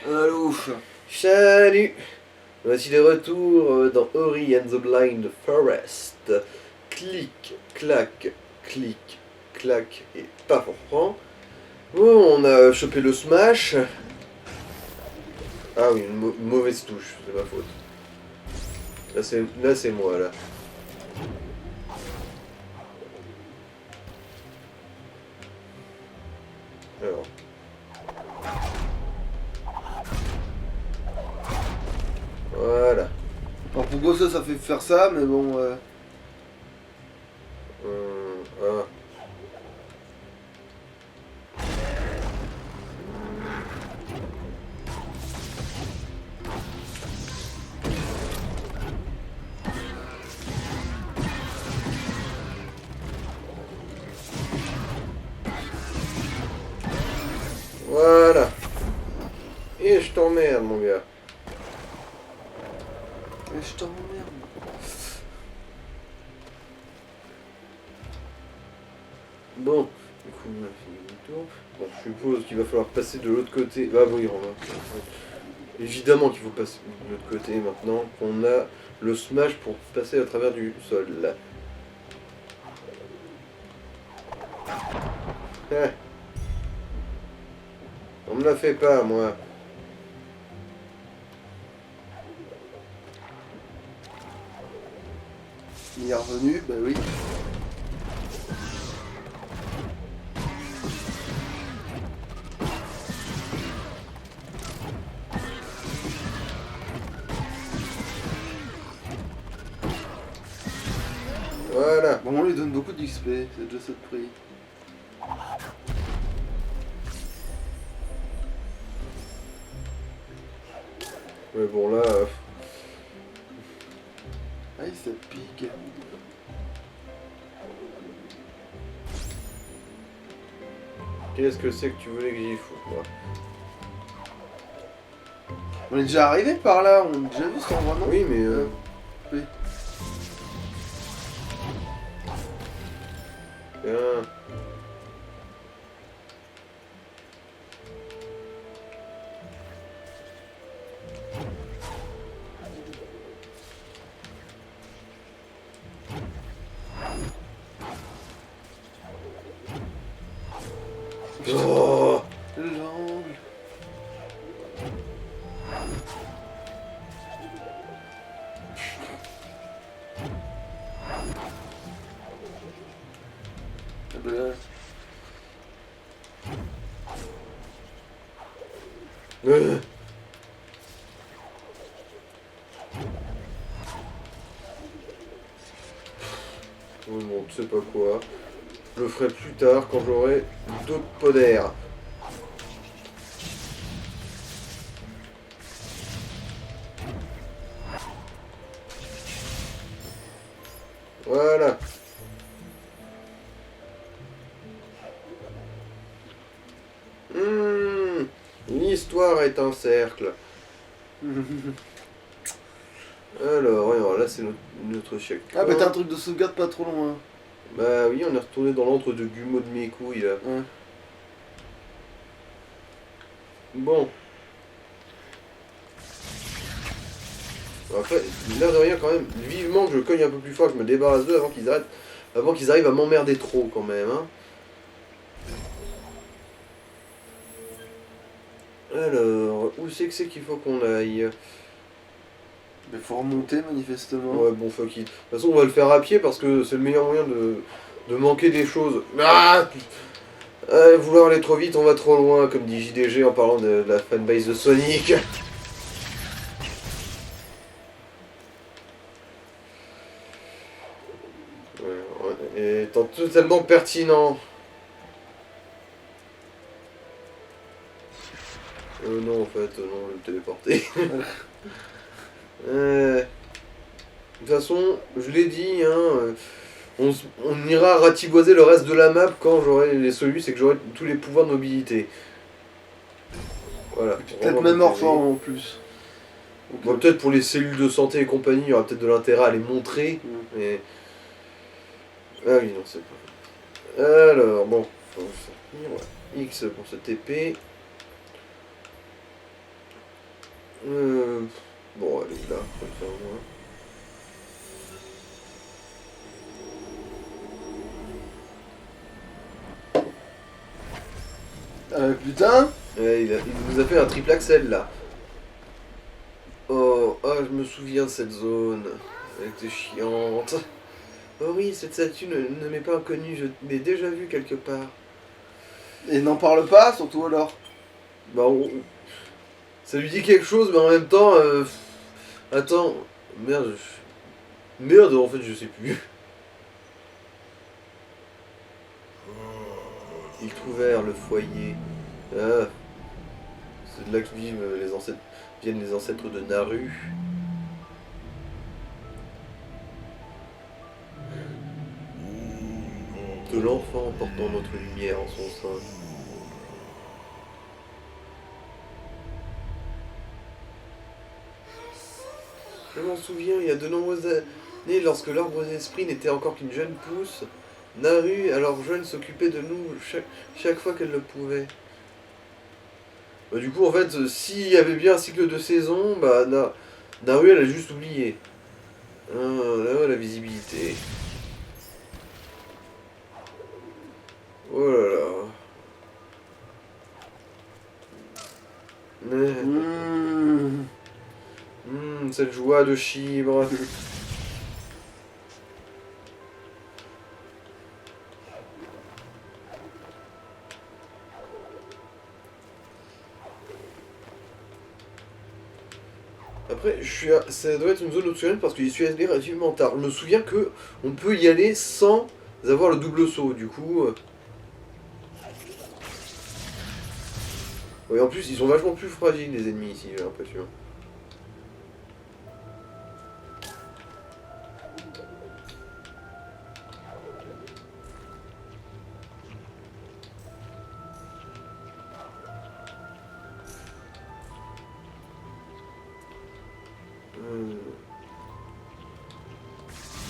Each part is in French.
Allô. Salut. Voici de retour dans Ori and the Blind Forest. Clic, clac, clic, clac et paf on reprend. Bon, on a chopé le smash. Ah oui, une mauvaise touche, c'est ma faute. Là c'est moi là. Alors. Voilà. Alors pourquoi ça fait faire ça, mais bon... Ah. Voilà. Et je t'emmerde mon gars. Mais je t'emmerde. Bon, du coup on a fini le tour. Bon, je suppose qu'il va falloir passer de l'autre côté. Bah oui, on va. Évidemment qu'il faut passer de l'autre côté maintenant qu'on a le smash pour passer à travers du sol. Là. Ah. On me la fait pas, moi. Il est revenu, bah oui. Voilà. Bon, on lui donne beaucoup d'XP, c'est déjà ça de prix. Mais bon là... Aïe, ça pique. Qu'est-ce que c'est que tu voulais que j'y foute, moi? On est déjà arrivé par là, on a déjà vu cet endroit, non? Oui, mais... Oui. Bien. Oh. L'angle. Ah bah là. Oui, bon, tu sais pas quoi. Je le ferai plus tard quand j'aurai d'autres pots d'air. Voilà. L'histoire est un cercle. Alors, là c'est notre chèque. Ah bah t'as un truc de sauvegarde pas trop loin. Bah oui, on est retourné dans l'antre de Gumo de mes couilles là. Ouais. Bon. Après, l'air de rien quand même, vivement que je cogne un peu plus fort, que je me débarrasse d'eux avant qu'ils arrivent à m'emmerder trop quand même. Hein. Alors, où c'est que qu'il faut qu'on aille? Mais faut remonter manifestement. Ouais, bon, fuck it. De toute façon, on va le faire à pied parce que c'est le meilleur moyen de manquer des choses. Ah, vouloir aller trop vite, on va trop loin, comme dit JDG en parlant de la fanbase de Sonic. Ouais, étant totalement pertinent. Non, en fait, non, je vais me téléporter. De toute façon, je l'ai dit, hein, on ira ratiboiser le reste de la map quand j'aurai les solus et que j'aurai tous les pouvoirs de mobilité. Voilà. Peut-être même hors forme en plus. Bon, peut-être pour les cellules de santé et compagnie, il y aura peut-être de l'intérêt à les montrer. Mais... Ah oui, non, c'est pas. Alors, bon. faut sortir, ouais. X pour se TP. Bon, allez, là, comme ça au moins. Putain. Ouais, il nous a fait un triple axel là. Oh, ah, je me souviens de cette zone. Elle était chiante. Oh oui, cette statue ne m'est pas inconnue, je l'ai déjà vue quelque part. Et n'en parle pas, surtout alors. Bah, ça lui dit quelque chose, mais en même temps. Attends. Merde. Merde, en fait, je sais plus. Ils trouvèrent le foyer. Ah. C'est de là que viennent les ancêtres de Naru. De l'enfant portant notre lumière en son sein. Je m'en souviens, il y a de nombreuses années, lorsque l'arbre d'esprit n'était encore qu'une jeune pousse, Naru, alors jeune, s'occupait de nous chaque fois qu'elle le pouvait. Bah, du coup, en fait, s'il y avait bien un cycle de saison, bah, Naru, elle a juste oublié. Ah, là, la visibilité. Oh là là. Cette joie de chibre. Après, ça doit être une zone optionnelle parce que j'y suis allé relativement tard. Je me souviens que on peut y aller sans avoir le double saut, du coup. Ouais, en plus, ils sont vachement plus fragiles, les ennemis ici, j'ai l'impression.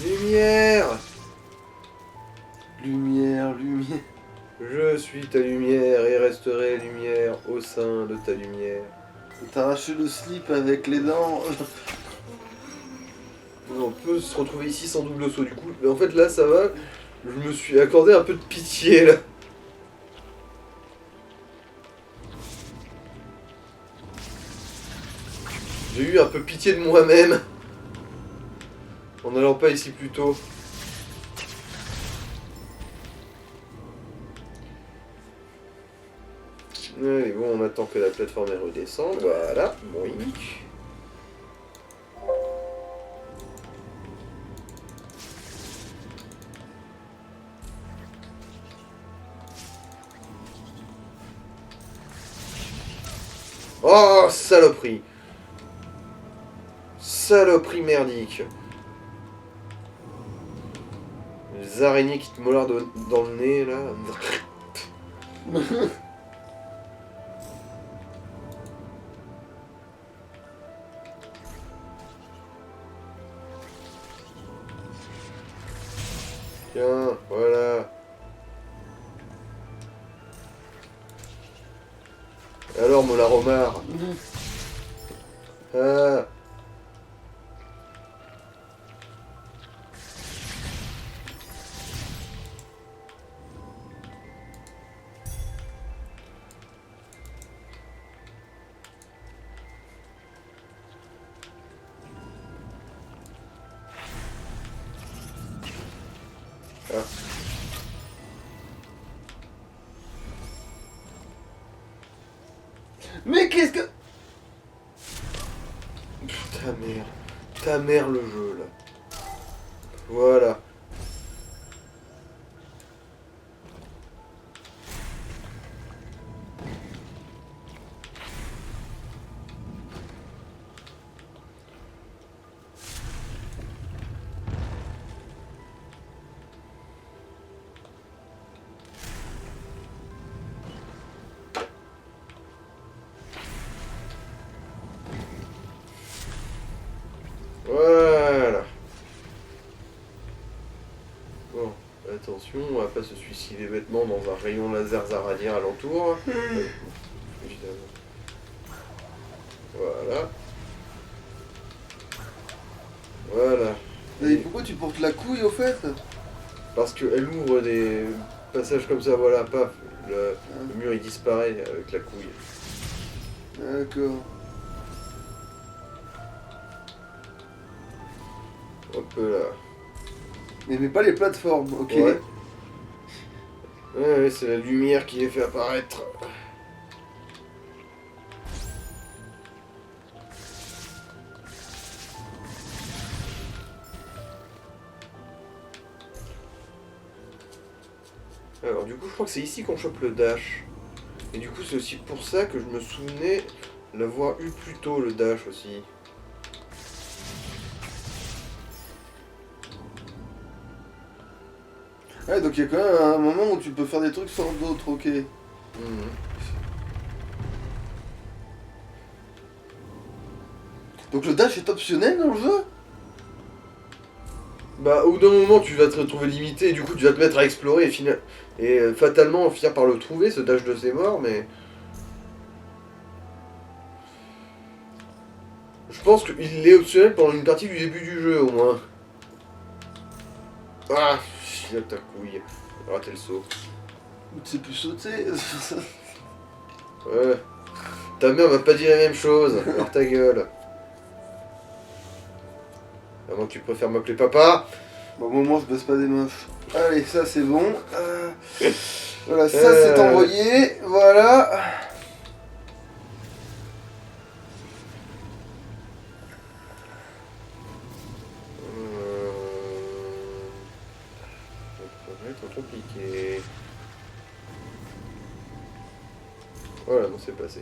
Lumière! Lumière, lumière. Je suis ta lumière et resterai lumière au sein de ta lumière. T'as arraché le slip avec les dents. On peut se retrouver ici sans double saut du coup. Mais en fait là ça va. Je me suis accordé un peu de pitié là. J'ai eu un peu pitié de moi-même. En n'allant pas ici plus tôt. Allez, bon, on attend que la plateforme elle redescende. Voilà, moïque. Oh, saloperie. Saloperie merdique. Les araignées qui te mollardent dans le nez, là. Tiens, voilà. Alors, mon laromar. Ah. Ah. Mais qu'est-ce que... Ta mère le jeu là. Voilà. Voilà. Attention, on va pas se suicider bêtement dans un rayon laser zaradien alentour. Évidemment. Voilà. Voilà. Et pourquoi tu portes la couille au fait? Parce qu'elle ouvre des passages comme ça, voilà, paf. Le mur il disparaît avec la couille. D'accord. Hop là. Mais pas les plateformes, ok. Ouais, c'est la lumière qui les fait apparaître. Alors du coup je crois que c'est ici qu'on chope le dash. Et du coup c'est aussi pour ça que je me souvenais l'avoir eu plus tôt le dash aussi. Ouais, donc il y a quand même un moment où tu peux faire des trucs sans d'autres, ok. Donc le dash est optionnel dans le jeu? Bah au bout d'un moment tu vas te retrouver limité et du coup tu vas te mettre à explorer et fatalement finir par le trouver ce dash de ses morts, mais... Je pense qu'il est optionnel pendant une partie du début du jeu au moins. Ah, il ta couille. J'ai raté le saut. Tu sais plus sauter. Ouais. Ta mère m'a pas dit la même chose. Alors ta gueule. À moins que tu préfères m'appeler papa. Bon, moi je baisse pas des meufs. Allez, ça c'est bon. Voilà, ça c'est envoyé. Voilà. Ça va être compliqué. Voilà, non, c'est passé.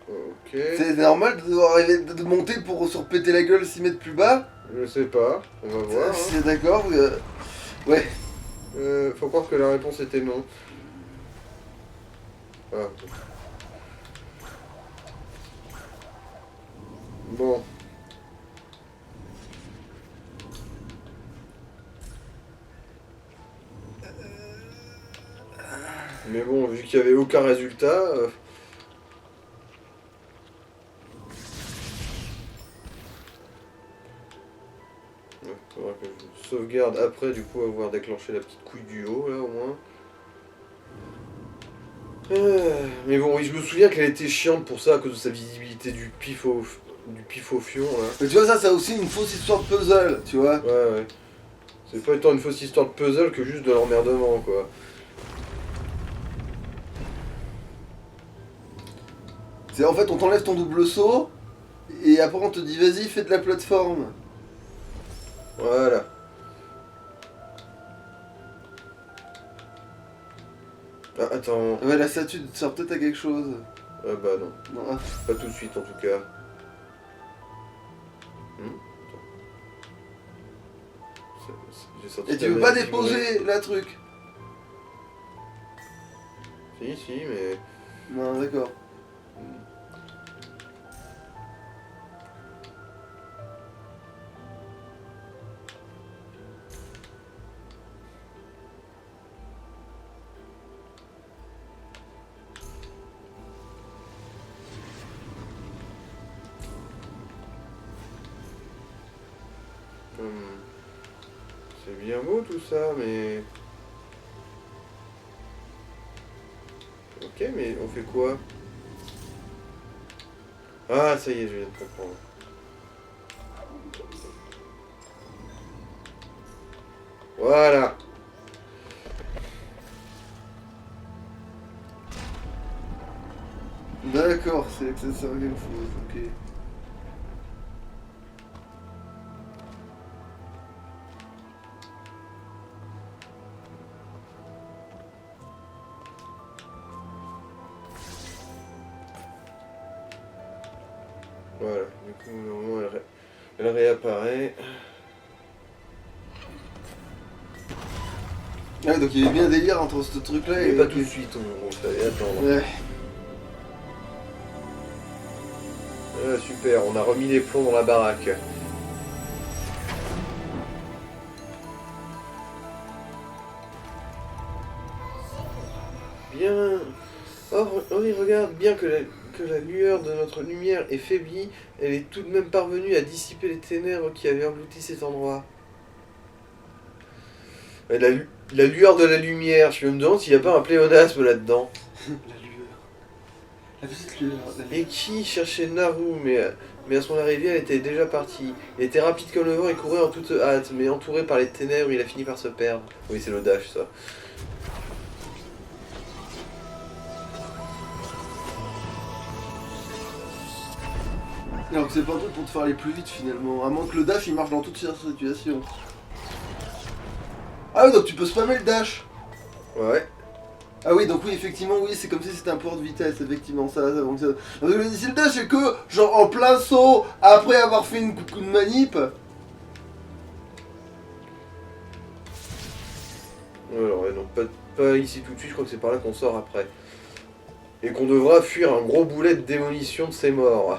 Ok. C'est normal de devoir arriver de monter pour se repéter la gueule 6 mètres plus bas. Je sais pas, on va voir. Hein. C'est d'accord. Ouais. Faut croire que la réponse était non. Ah. Bon. Mais bon, vu qu'il n'y avait aucun résultat... faudra que je sauvegarde après, du coup, avoir déclenché la petite couille du haut, là, au moins. Mais bon, oui, je me souviens qu'elle était chiante pour ça, à cause de sa visibilité du pif au fion, là. Mais tu vois, ça a aussi une fausse histoire de puzzle, tu vois. Ouais. C'est pas autant une fausse histoire de puzzle que juste de l'emmerdement, quoi. C'est en fait, on t'enlève ton double saut, et après on te dit vas-y, fais de la plateforme. Voilà. Ah, attends. Ouais, la statue sert peut-être à quelque chose. Ah bah non. Non, Pas tout de suite, en tout cas. J'ai sorti Et tu ta veux pas maladie, déposer la truc? Si, mais... Non, d'accord. C'est bien beau tout ça, mais... Ok, mais on fait quoi? Ah, ça y est, je viens de comprendre. Voilà. D'accord, c'est que ça sert à quelque chose, ok. Voilà, du coup, normalement, elle réapparaît. Ouais, donc il y avait bien un délire entre ce truc-là Mais et... pas tout de suite, on fallait attendre. Ouais. Ah, super, on a remis les plombs dans la baraque. Bien. Oh, oui, regarde, bien que la lueur de notre lumière est faiblie, elle est tout de même parvenue à dissiper les ténèbres qui avaient englouti cet endroit. Ouais, la lueur de la lumière, je me demande s'il n'y a pas un pléonasme là-dedans. La lueur. La petite lueur. Et qui cherchait Naru, mais à son arrivée, elle était déjà partie. Il était rapide comme le vent et courait en toute hâte, mais entouré par les ténèbres, il a fini par se perdre. Oui, c'est le dash, ça. Alors que c'est pas un truc pour te faire aller plus vite finalement, à moins que le dash il marche dans toutes ces situations. Ah oui, donc tu peux spammer le dash. Ouais. Ah oui, donc oui, effectivement, oui, c'est comme si c'était un port de vitesse, effectivement, ça fonctionne. Donc si le dash c'est que, genre en plein saut, après avoir fait une coup de manip. Alors, ouais, donc pas ici tout de suite, je crois que c'est par là qu'on sort après. Et qu'on devra fuir un gros boulet de démolition de ses morts.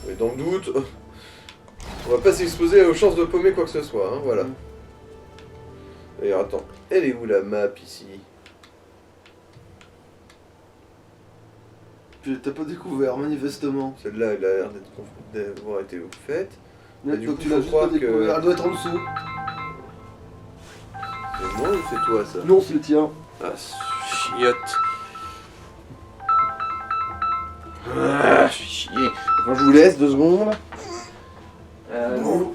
Et dans le doute, on va pas s'exposer aux chances de paumer quoi que ce soit, hein, voilà. D'ailleurs, attends, elle est où la map ici? T'as pas découvert, manifestement. Celle-là, elle a l'air d'avoir été faite. Mais du donc coup, tu l'as faut juste croire pas découvert, elle doit être en dessous. C'est moi ou c'est toi ça? Non, c'est le tien. Ah, chiotte. Ah, je suis chier. Enfin, je vous laisse 2 secondes. Bon.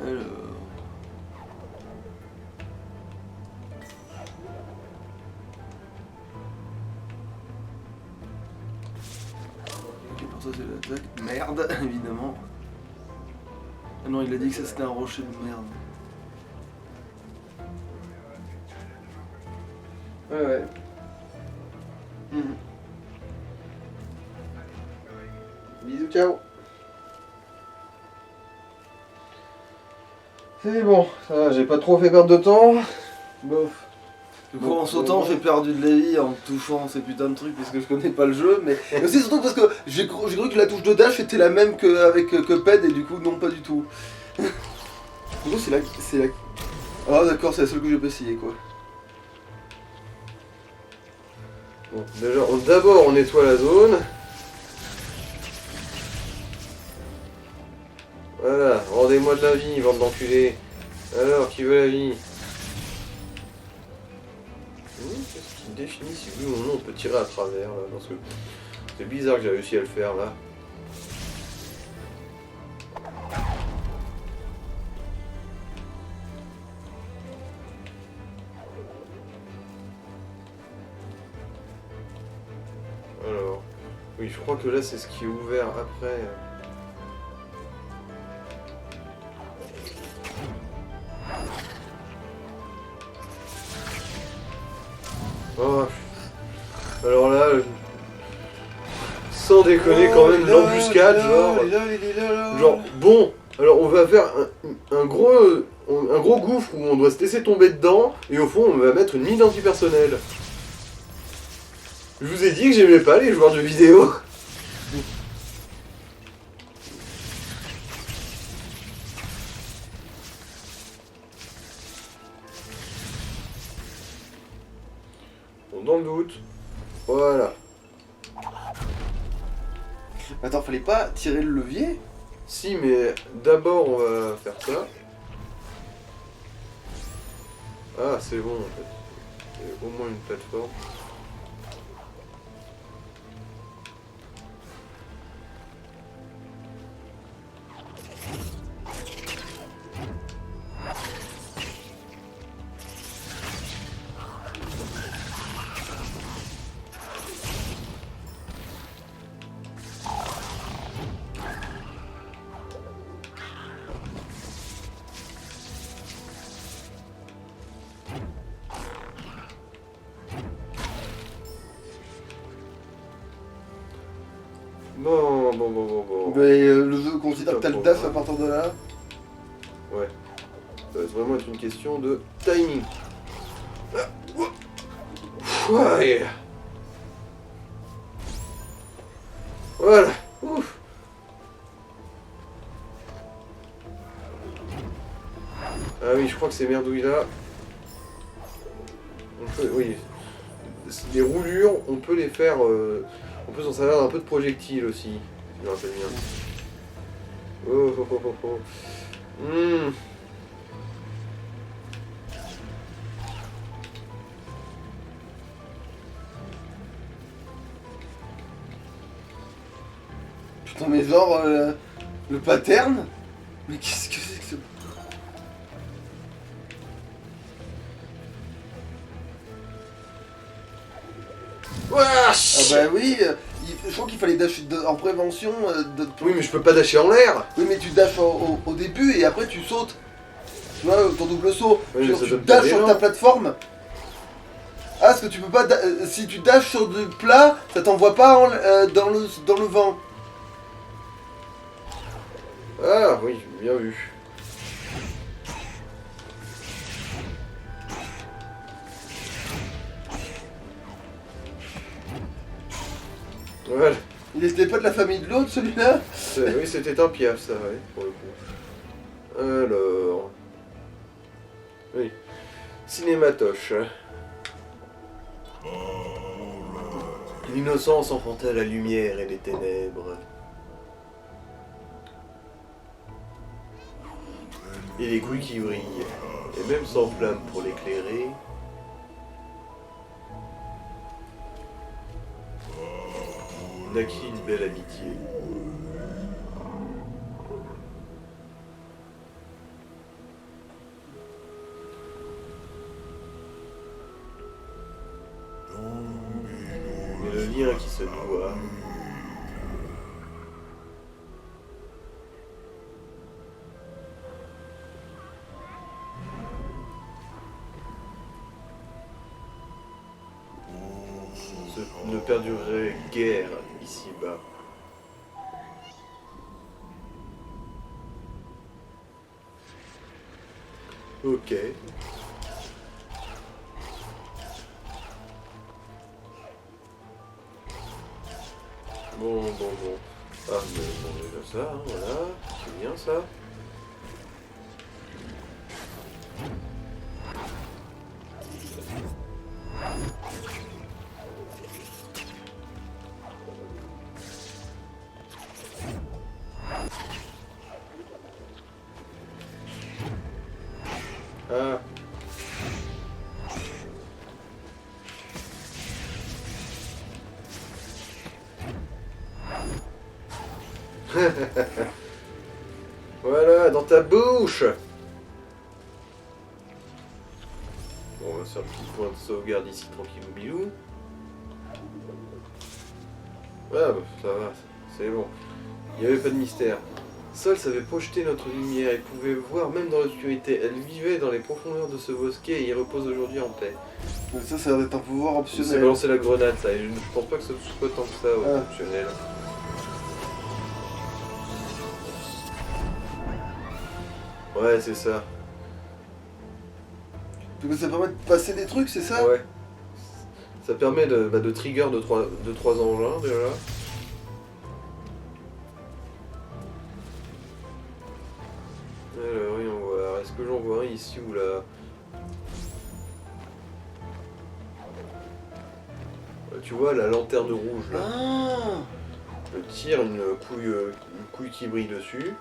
Alors... Ok, pour ça c'est l'attaque. Merde, évidemment. Ah non, il a dit que ça c'était un rocher de merde. Ouais. Bisous, ciao. C'est bon, ça va, j'ai pas trop fait perdre de temps. Bof. Du coup, en sautant, j'ai perdu de la vie en touchant ces putains de trucs parce que je connais pas le jeu, mais aussi surtout parce que j'ai cru que la touche de dash était la même qu'avec Cuphead et du coup, non, pas du tout. Du coup, c'est la. Ah, d'accord, c'est la seule que j'ai pas essayé quoi. Bon, déjà, d'abord on nettoie la zone. Voilà, rendez-moi de la vie, bande d'enculés. Alors, qui veut la vie? Qu'est-ce qui définit si oui ou non on peut tirer à travers là? Parce que c'est bizarre que j'ai réussi à le faire là. Alors, oui, je crois que là c'est ce qui est ouvert après. Oh, alors là, sans déconner quand même, l'embuscade, genre, bon, alors on va faire un gros gouffre où on doit se laisser tomber dedans, et au fond on va mettre une mine antipersonnelle. Je vous ai dit que j'aimais pas les joueurs de vidéo. Bon, dans le doute, voilà. Attends, fallait pas tirer le levier? Si, mais d'abord on va faire ça. Ah, c'est bon en fait. Il y a au moins une plateforme. Bon. Mais le jeu considère que t'as le dash à partir de là? Ouais. vraiment être une question de timing. Ah, ouais. Voilà. Ouf. Ah oui, je crois que ces merdouilles là. Oui. Les roulures, on peut les faire. On peut s'en servir d'un peu de projectile aussi. Si je me rappelle bien. Oh oh oh oh oh. Putain, mais genre, le pattern. Mais qu'est-ce que c'est que ce... Ah bah oui, je crois qu'il fallait dash en prévention. Oui, mais je peux pas dasher en l'air. Oui, mais tu dashes au début et après tu sautes. Tu vois, ton double saut. Oui, Genre, mais ça tu donne dashes pas sur d'élan. ta plateforme. Ah, parce que tu peux pas. Si tu dashes sur du plat, ça t'envoie pas dans le vent. Ah oui, bien vu. Voilà. Il était pas de la famille de l'autre celui-là? Oui, c'était un piaf, ça, ouais, pour le coup. Alors. Oui. Cinématoche. L'innocence enfanta la lumière et les ténèbres. Et les couilles qui brillent, et même sans flamme pour l'éclairer. Naquit une belle amitié. Mais le lien qui se noie. Ne perdurerait guère ici-bas. Ok. Bon. Ah, mais bon, déjà ça, hein, voilà. C'est bien ça. Ah. Voilà, dans ta bouche. Bon, on va faire un petit point de sauvegarde ici, tranquille ou bilou. Ah, bah, ça va, c'est bon. Il n'y avait pas de mystère. Sol savait projeter notre lumière et pouvait voir même dans l'obscurité. Elle vivait dans les profondeurs de ce bosquet et y repose aujourd'hui en paix. Mais ça va être un pouvoir C'est optionnel. balancer la grenade, ça. Et je ne pense pas que ce soit tant que ça optionnel. Ouais, c'est ça. Donc ça permet de passer des trucs, c'est ça? Ouais. Ça permet de trigger de trois engins déjà. Alors, voyons voir. Est-ce que j'en vois un ici ou là? Tu vois la lanterne rouge là. Ah. Je tire une couille qui brille dessus.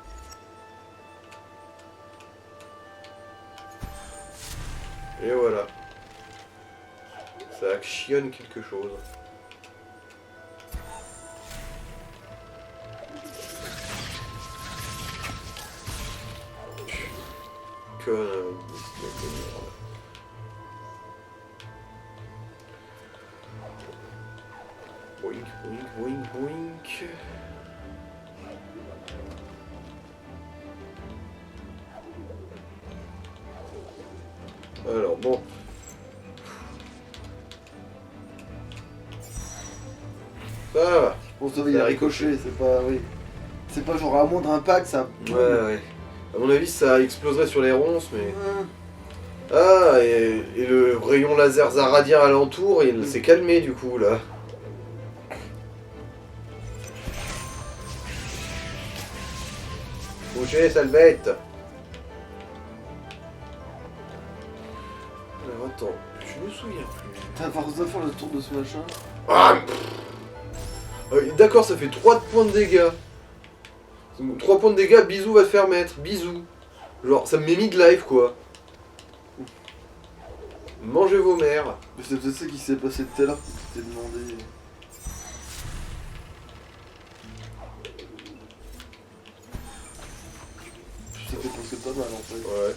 Et voilà. Ça actionne quelque chose. Connerie. Boink, boink, boink, boink. Alors bon. Ça va. Bon, ça va, il a ricoché, c'est pas. Oui. C'est pas genre à moindre impact, ça. Ouais. À mon avis, ça exploserait sur les ronces, mais... Ouais. Ah, et le rayon laser zaradien alentour, il s'est calmé du coup, là. Bougez, sale bête. Alors attends, je me souviens plus. T'as force de faire le tour de ce machin. Ah, d'accord, ça fait 3 points de dégâts. 3 points de dégâts, bisous va te faire mettre, bisous. Genre, ça me met mid-life quoi. Mangez vos mères. Mais c'est peut-être ça qui s'est passé tout à l'heure qui t'était demandé. Ça fait penser pas mal en fait. Ouais.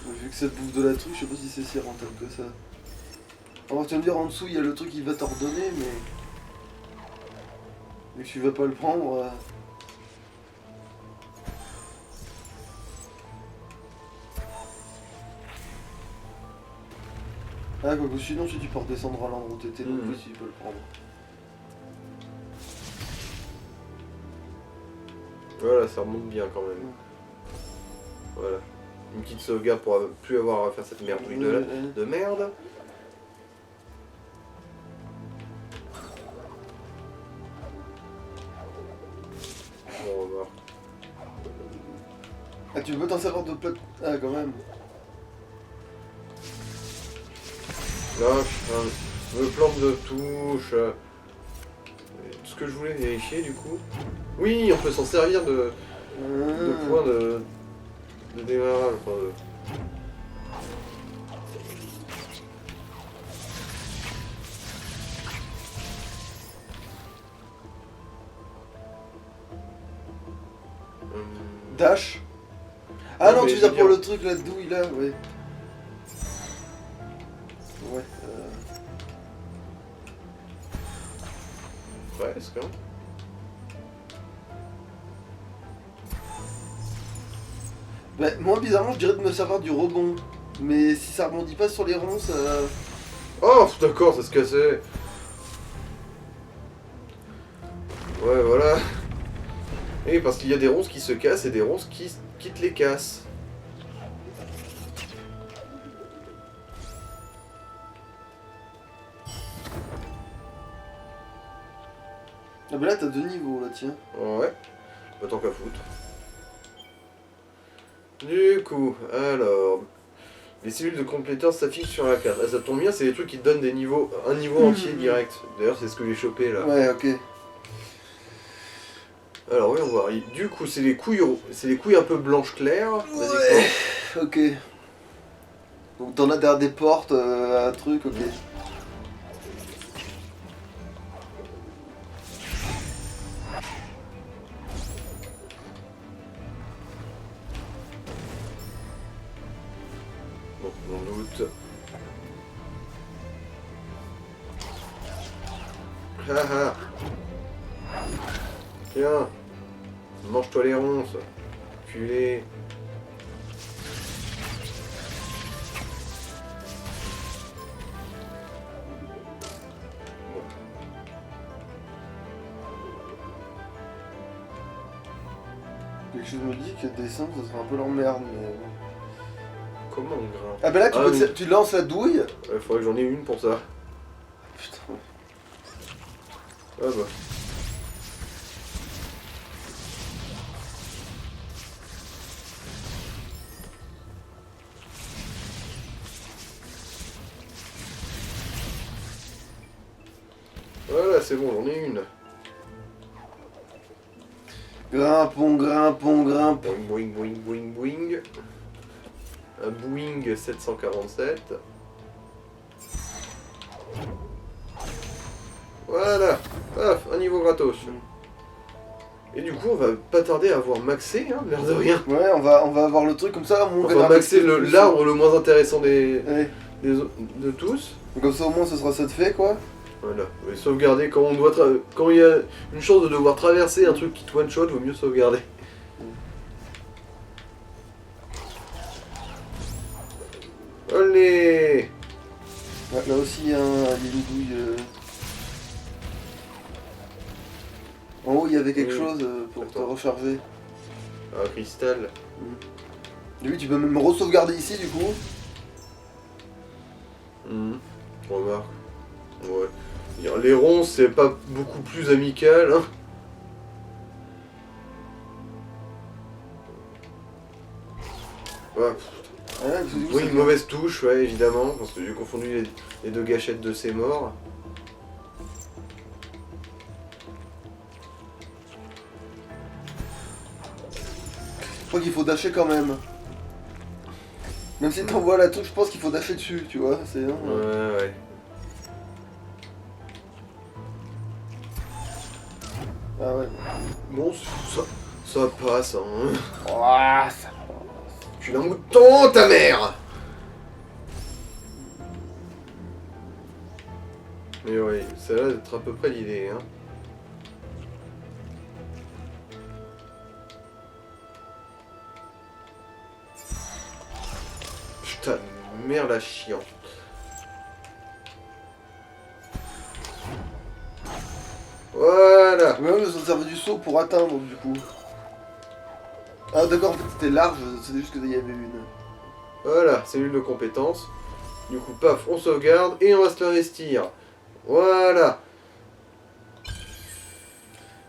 Mais vu que ça te bouffe de la truc, je sais pas si c'est si rentable que ça. Alors tu vas me dire en dessous il y a le truc qui va t'ordonner mais... Vu que tu vas pas le prendre... Ah quoi que sinon si tu peux redescendre à l'endroit où t'étais non plus si tu peux le prendre. Voilà, ça remonte bien quand même. Voilà. Une petite sauvegarde pour plus avoir à faire cette merdouille de merde. Bon, on va voir. Ah tu peux t'en servir de plate... Ah quand même. Là, je me plante de touche. Ce que je voulais vérifier du coup. Oui, on peut s'en servir de points de démarrage. Enfin, Dash. Ah Non, non, mais tu je veux vas pour dire- le truc là, douille là, ouais. Ouais, presque. Hein. Bah, moi bizarrement je dirais de me servir du rebond. Mais si ça rebondit pas sur les ronds, ça... Oh, d'accord, ça se cassait. Ouais, voilà. Et parce qu'il y a des ronces qui se cassent et des ronces qui te les cassent. Ah bah là t'as 2 niveaux là, tiens. Ouais, pas tant qu'à foutre. Du coup, alors... Les cellules de compétences s'affichent sur la carte. Ah, ça tombe bien, c'est des trucs qui te donnent des niveaux, un niveau entier direct. D'ailleurs, c'est ce que j'ai chopé là. Ouais, ok. Alors, voyons voir. Du coup, c'est les couilles un peu blanches claires. Ouais. Ok. Donc t'en as derrière des portes, un truc, ok. Bon, on doute. Haha. Tiens. Mange-toi les ronces. Culé. Quelque chose me dit que descendre ça serait un peu l'emmerde, mais... Comment on grimpe? Ah bah là Ah, oui. tu lances la douille. Faudrait que j'en ai une pour ça. Putain. Ah bah. Voilà, c'est bon, j'en ai une. Grimpons, grimpons, grimpons. Boing, boing, boing, boing. Un Boeing 747. Voilà. Paf, un niveau gratos. Et du coup, on va pas tarder à avoir maxé, hein, l'air de rien. Ouais, on va avoir le truc comme ça, on Enfin, maxer l'arbre le moins intéressant Ouais. de tous. Comme ça au moins ce sera ça de fait quoi. Voilà. Et sauvegarder quand on doit quand il y a une chance de devoir traverser un truc qui te one shot, vaut mieux sauvegarder. Allez. Ouais, là aussi il y a une douille. En haut il il y avait quelque Oui. chose pour te Attends. recharger. Un cristal. Et oui, tu peux même re-sauvegarder ici du coup. Remarque. Ouais. Dire, les ronds, c'est pas beaucoup plus amical. Hein. Ouais, Ah, parce que du coup, oui, ça une fait- mauvaise touche, ouais, évidemment, parce que j'ai confondu les deux gâchettes de ses morts. Je crois qu'il faut dasher quand même. Même si t'envoies la touche, je pense qu'il faut dasher dessus, tu vois. C'est non. Ouais. Ah ouais. Bon, ça passe, hein. Ouah, ça... Tu l'as mouton, ta mère. Mais ouais, ça a l'air d'être à peu près l'idée, hein. Putain, merde la chiante. Voilà. Mais ouais, ça servait du saut pour atteindre du coup. Ah d'accord, en fait c'était large, c'était juste qu'il y avait une. Voilà, cellule de compétences. Du coup, paf, on sauvegarde et on va se l'investir. Voilà.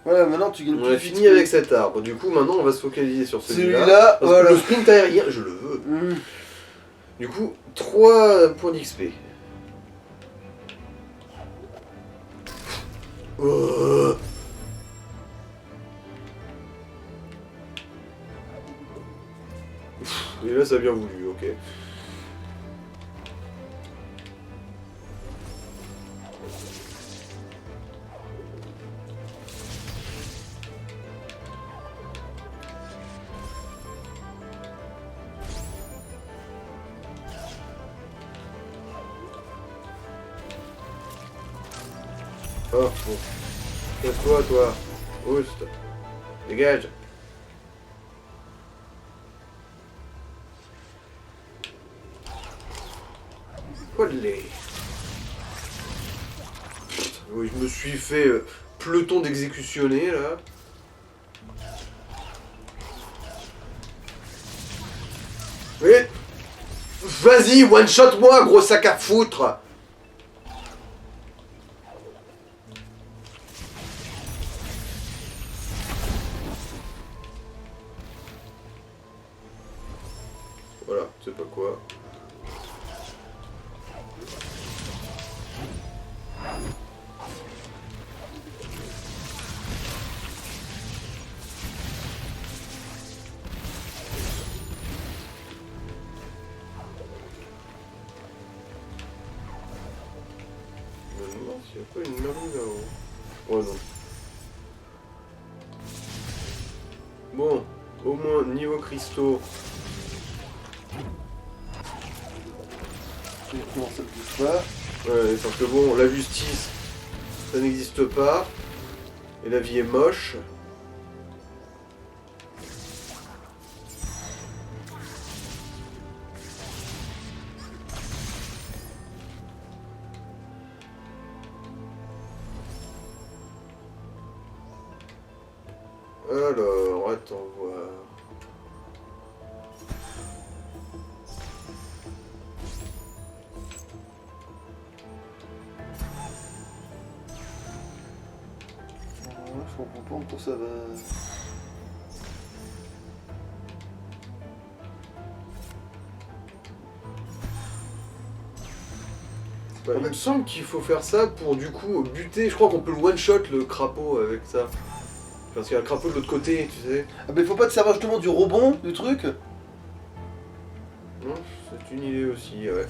Voilà, maintenant tu gagnes On plus a de fini XP. avec cet arbre. Du coup, maintenant, on va se focaliser sur celui-là. Celui-là, Parce voilà. que le sprint aérien, je le veux. Du coup, 3 points d'XP. Oh. Et là, ça a bien voulu, ok. Oh, bon. Casse-toi, toi. Oust. Dégage. Olé. Putain, oui, je me suis fait peloton d'exécutionner, là. Mais... Vas-y, one-shot-moi, gros sac à foutre. Voilà, je sais pas quoi. Je me demande s'il n'y a pas une merlue là-haut. Ouais, non. Bon, au moins, niveau cristaux. Non, ça ne bouge pas. Ouais, parce que bon, la justice, ça n'existe pas. Et la vie est moche. Alors, attends voir. Ouais, je comprends pas en quoi ça va. Bah, il me semble qu'il faut faire ça pour du coup buter. Je crois qu'on peut le one-shot le crapaud avec ça. Parce qu'il y a le crapaud de l'autre côté, tu sais. Ah mais faut pas te servir justement du rebond, du truc. Non, c'est une idée aussi, ouais.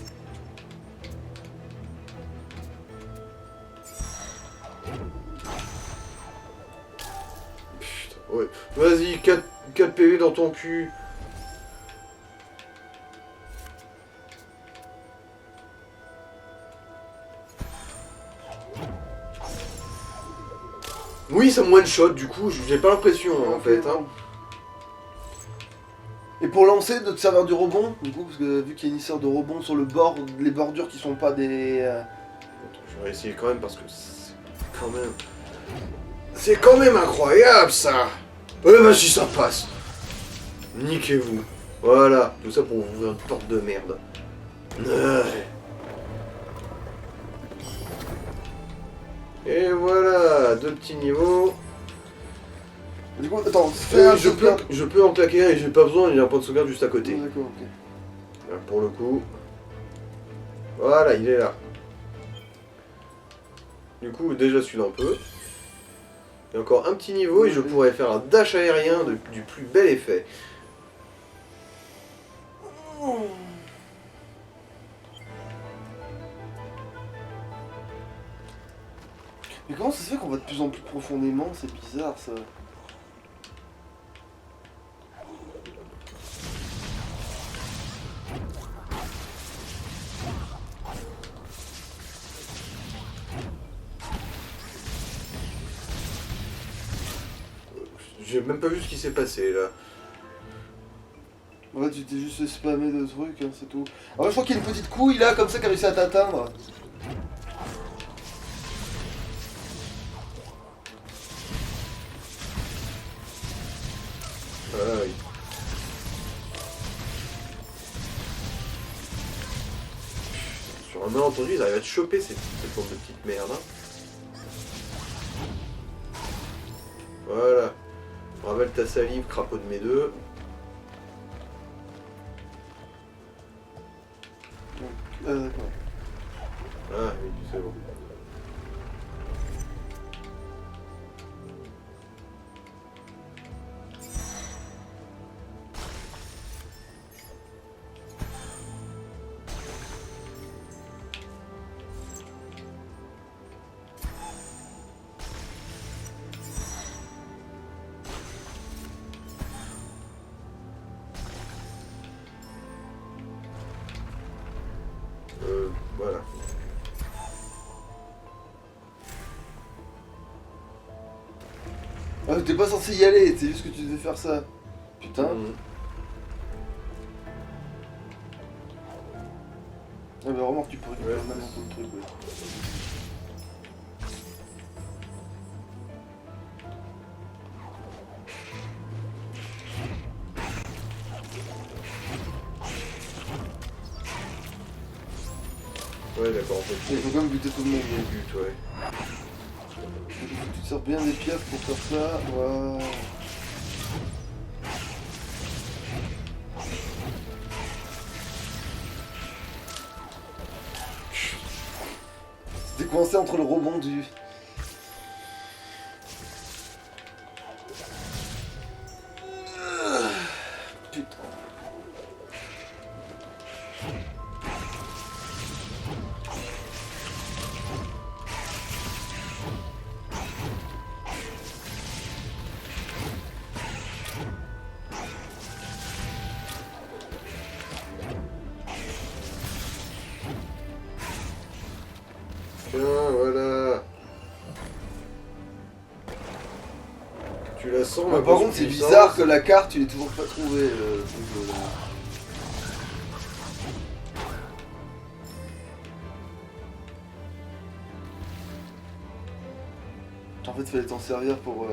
Putain, ouais. Vas-y, 4 PV dans ton cul. Oui, ça me one-shot, du coup, j'ai pas l'impression en fait. Hein. Et pour lancer, de te servir du rebond, du coup, parce que vu qu'il y a une histoire de rebond sur le bord, les bordures qui sont pas des. Attends, je vais essayer quand même parce que c'est quand même. C'est quand même incroyable ça. Ouais, vas-y, ça passe. Niquez-vous. Voilà, tout ça pour ouvrir une porte de merde. Ouais. Et voilà, 2 petits niveaux. Du coup, attends, fais un sauvegarde. Je peux en claquer un et j'ai pas besoin, il y a un point de sauvegarde juste à côté. D'accord, ok. Là, pour le coup. Voilà, il est là. Du coup, déjà celui-là on peut. Et encore un petit niveau et je pourrais faire un dash aérien du plus bel effet. Mais comment ça se fait qu'on va de plus en plus profondément? C'est bizarre ça. J'ai même pas vu ce qui s'est passé là. En fait, tu t'es juste spammé de trucs, hein, c'est tout. Ah ouais, je crois qu'il y a une petite couille là, comme ça, qui a réussi à t'atteindre. Voilà, oui. Sur un malentendu, ils arrivent à te choper cette bande de petites merdes. Hein. Voilà. Ramène ta salive, crapaud de mes deux. D'accord. Ah oui, c'est bon. Voilà. Ah, t'es pas censé y aller, c'est juste que tu devais faire ça. Putain. Ah bah vraiment, tu peux récupérer maintenant tout le truc, ouais. Ouais, d'accord, en fait. Il faut quand même buter tout le monde. Le but, ouais. Tu te sors bien des pièces pour faire ça. Voilà. T'es coincé entre le rebond du... Putain. Tiens, voilà. Tu la sens, ma Par contre, c'est bizarre que la carte, tu l'aies toujours pas trouvée. En fait, fallait t'en servir pour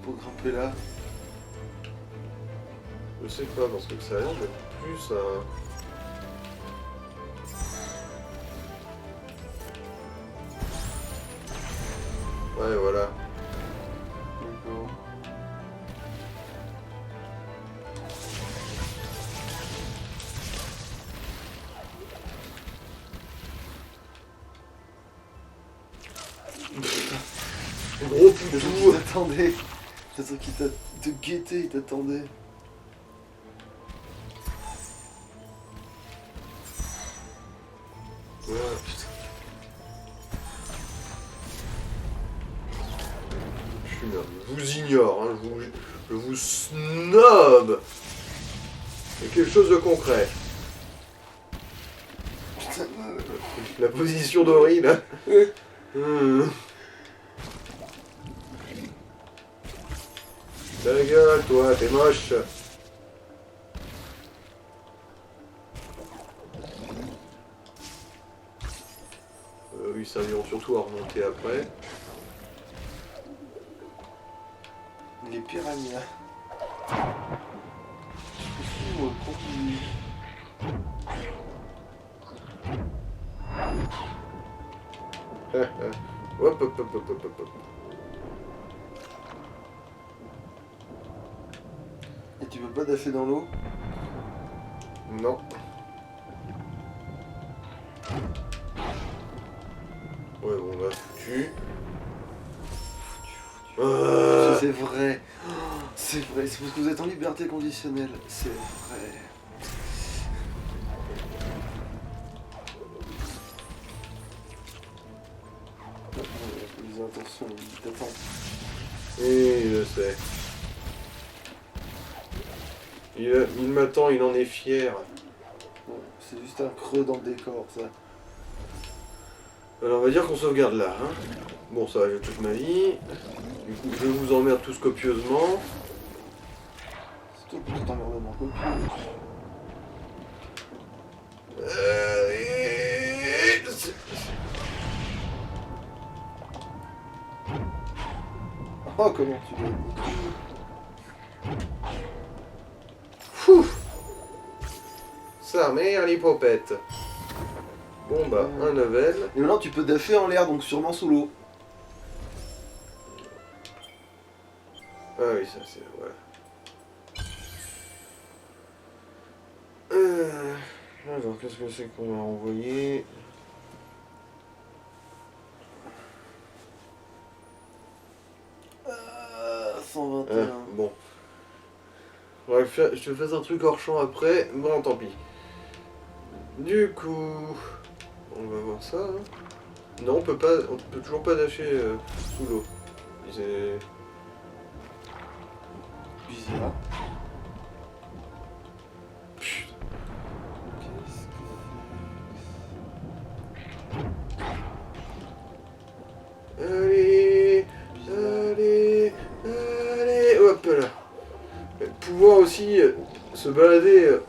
grimper là. Je sais pas, parce que ça a l'air d'être plus un... Ouais, voilà. D'accord. Gros Le truc poutou. qui t'attendait. Le truc qui te guettait, il t'attendait. Ouais, putain. Je vous ignore, hein, je vous snob. C'est quelque chose de concret. Putain. La position d'Ori, là. Ta gueule, toi, t'es moche. Ils serviront surtout à remonter après. piranha. Suis-moi, continue. Hop, hop, hop, hop, hop, hop, hop. Et tu peux pas dasher dans l'eau? Non. Ouais, bon, on a foutu. C'est vrai. Oh, c'est vrai, c'est parce que vous êtes en liberté conditionnelle. C'est vrai. Les intentions, t'attends. Oui, je sais. Il m'attend, il en est fier. Ouais, c'est juste un creux dans le décor, ça. Alors on va dire qu'on sauvegarde là. Hein. Bon, ça va, j'ai toute ma vie. Du coup, je vous emmerde tous copieusement. C'est toi qui t'emmerdement copieux. Oh, comment tu l'as dit? Fou. Sa mère l'hypopète. Bon bah, un level. Et maintenant tu peux dasher en l'air, donc sûrement sous l'eau. Ah oui, ça c'est... Voilà. Alors, qu'est-ce que c'est qu'on m'a envoyé? Ah, 121. Bon. Je te fais un truc hors champ après. Bon, tant pis. Du coup... On va voir ça. Hein. Non, on peut toujours pas dasher sous l'eau. C'est... Bizarre. Putain. Qu'est-ce que Allez, allez, allez, hop là. Pouvoir aussi se balader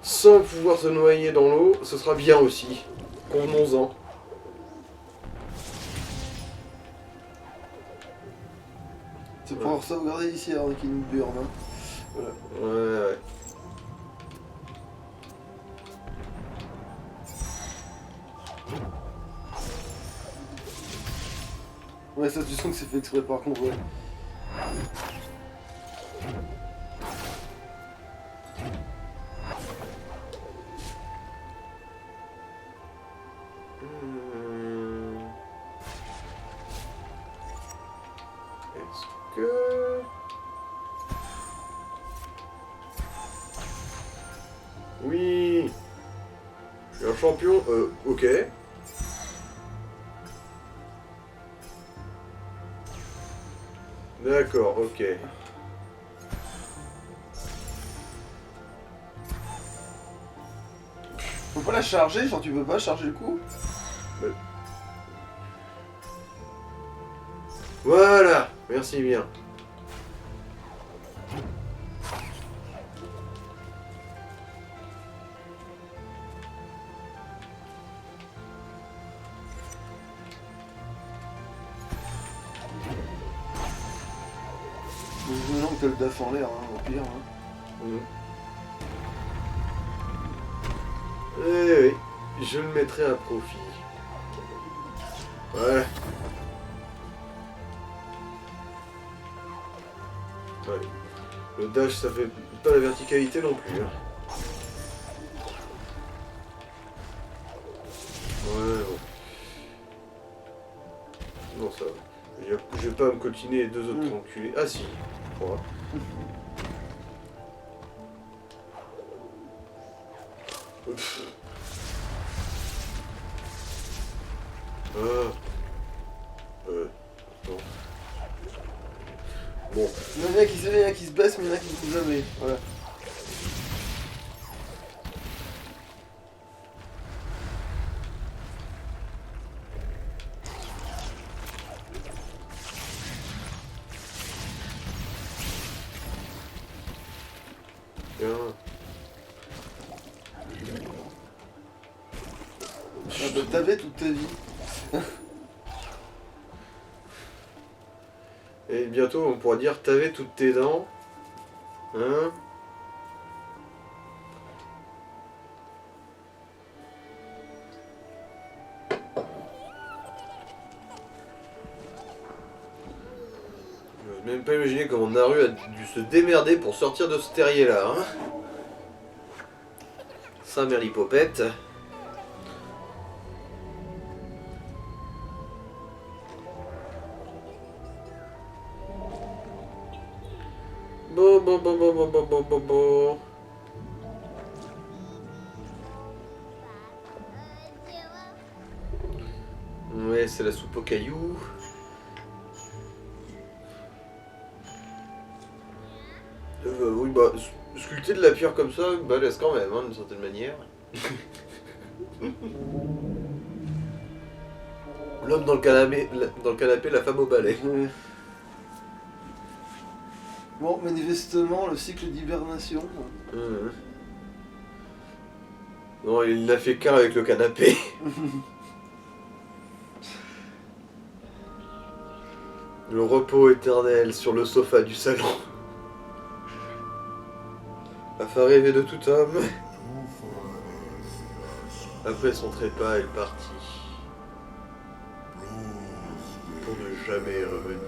sans pouvoir se noyer dans l'eau, ce sera bien aussi. Convenons-en. c'est pour sauvegarder ici avant qu'il nous burn. Hein. Voilà. Ouais, ouais. Ouais, ça tu sens que c'est fait exprès par contre, ouais. Est-ce que... Oui. Je suis un champion. Ok. D'accord, ok. Faut pas la charger, genre tu peux pas charger le coup? Voilà. Merci bien. Donc maintenant que t'as le DAF en l'air, hein, au pire. Hein. Eh oui, je le mettrai à profit. Ouais. Ouais. Le dash, ça fait pas la verticalité non plus. Hein. Ouais, bon. Non, ça va. Je vais pas me coltiner les deux autres enculés. Ah si, je crois. Ouf. Ah. Non. Bon. Il y en a qui se baissent, mais il y en a qui ne bougent jamais. Voilà. Bien. Ah bah, t'avais toute ta vie. Et bientôt on pourra dire t'avais toutes tes dents. Hein? Je n'ose même pas imaginer comment Naru a dû se démerder pour sortir de ce terrier là. Hein? Saint-Merlipopette. Bon. Ouais, c'est la soupe aux cailloux. Oui, bah, sculpter de la pierre comme ça, balèze quand même, hein, d'une certaine manière. L'homme dans le canapé, la femme au balai. Bon, manifestement, le cycle d'hibernation. Non, il n'a fait qu'un avec le canapé. Le repos éternel sur le sofa du salon. Afin rêver de tout homme. Après son trépas, elle partit. Pour ne jamais revenir.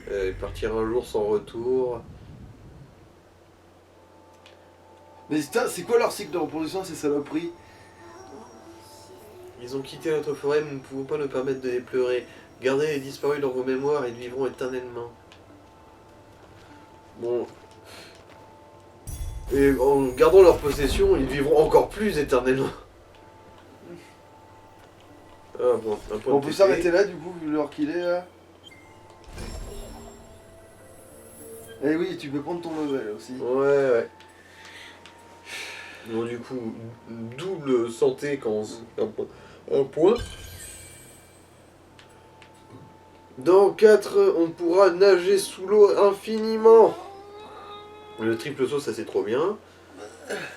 Elle partira un jour sans retour. Mais c'est quoi leur cycle de reproduction, ces saloperies? Ils ont quitté notre forêt, nous ne pouvons pas nous permettre de les pleurer. Gardez les disparus dans vos mémoires, ils vivront éternellement. Bon. Et en gardant leur possession, ils vivront encore plus éternellement. Ah bon, un point On de peut TP. s'arrêter là, du coup, vu l'heure qu'il est, là. Eh oui, tu peux prendre ton level aussi. Ouais. Bon, du coup, double santé quand un point. Dans 4, on pourra nager sous l'eau infiniment. Le triple saut, ça c'est trop bien.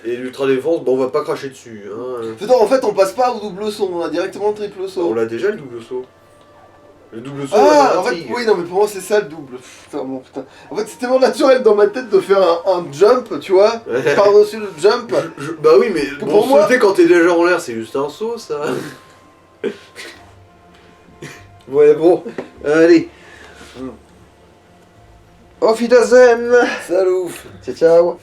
Et l'ultra défense, bon, on va pas cracher dessus. Hein. Non, en fait, on passe pas au double saut, on a directement le triple saut. On l'a déjà le double saut. Le double saut, Ah, la en fait, intrigue. oui, non, mais pour moi, c'est ça le double. Putain, bon, putain. En fait, c'est tellement naturel dans ma tête de faire un jump, tu vois, Ouais. par-dessus le jump. Bah oui, mais Que bon, pour moi- sauter quand t'es déjà en l'air, c'est juste un saut, ça. Ouais, bon, allez. Auf Wiedersehen. Salut. Ciao, ciao.